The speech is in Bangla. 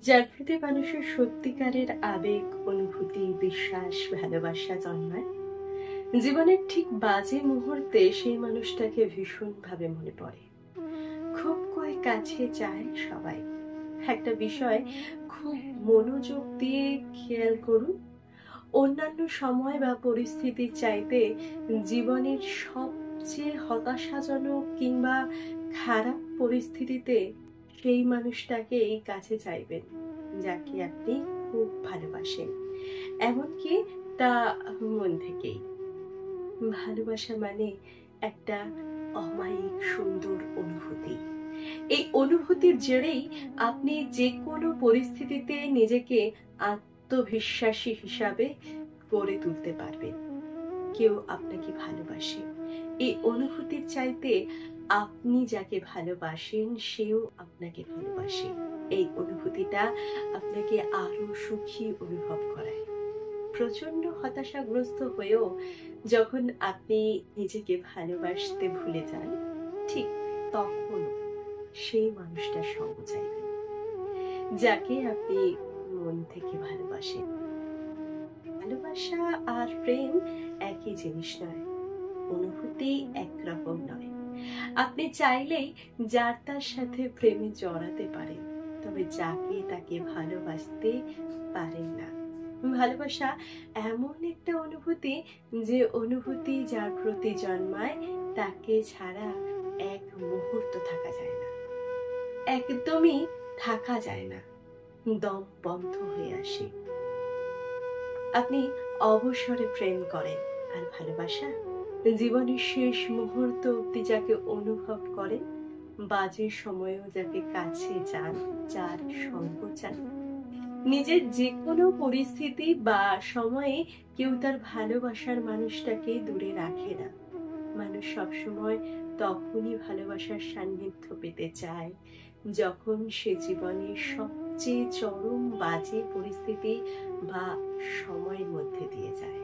যার প্রতি মানুষের সত্যিকারের আবেগ, অনুভূতি, বিশ্বাস, ভালোবাসা জন্মায়, জীবনের ঠিক বাজে মুহূর্তে সেই মানুষটাকে ভীষণভাবে মনে পড়ে। খুব কাছে যায় সবাই। একটা বিষয় খুব মনোযোগ দিয়ে খেয়াল করুন। অন্যান্য সময় বা পরিস্থিতির চাইতে জীবনের সবচেয়ে হতাশাজনক কিংবা খারাপ পরিস্থিতিতে সেই মানুষটাকেই কাছে চাইবেন, যাকে আপনি খুব ভালোবাসেন, এমনকি তা মন থেকেই। ভালোবাসা মানে একটা অমায়িক সুন্দর অনুভূতি। এই অনুভূতির জেরেই আপনি যে কোনো পরিস্থিতিতে নিজেকে আত্মবিশ্বাসী হিসাবে গড়ে তুলতে পারবেন। কেউ আপনাকে ভালোবাসে, এই অনুভূতির চাইতে আপনি যাকে ভালোবাসেন সেও আপনাকে ভালোবাসে। এই অনুভূতিটা আপনাকে আরো সুখী অনুভব করায়। প্রচন্ড হতাশাগ্রস্ত হয়েও যখন আপনি নিজেকে ভালোবাসতে ভুলে যান, ঠিক তখন সেই মানুষটার সঙ্গ চাইবেন, যাকে আপনি মন থেকে ভালোবাসেন। ভালোবাসা আর প্রেম একই জিনিস নয়, অনুভূতি একরকম নয়। আপনি চাইলেই যার তার সাথে প্রেমে জড়াতে পারেন, তবে যাকে তাকে ভালোবাসতে পারেন না। ভালোবাসা এমন একটা অনুভূতি, যে অনুভূতি যার প্রতি জন্মায় তাকে ছাড়া এক মুহূর্ত থাকা যায় না, একদমই থাকা যায় না, দম বন্ধ হয়ে আসে। আপনি অবসরে প্রেম করেন, আর ভালোবাসা জীবনের শেষ মুহূর্ত অব্দি যাকে অনুভব করেন, বাজে সময়েও যাকে কাছে যান, যার সঙ্গ চান। নিজের যে কোনো পরিস্থিতি বা সময়ে কেউ তার ভালোবাসার মানুষটাকে দূরে রাখে না। মানুষ সবসময় তখনই ভালোবাসার সান্নিধ্য পেতে চায়, যখন সে জীবনের সবচেয়ে চরম বাজে পরিস্থিতি বা সময়ের মধ্যে দিয়ে যায়।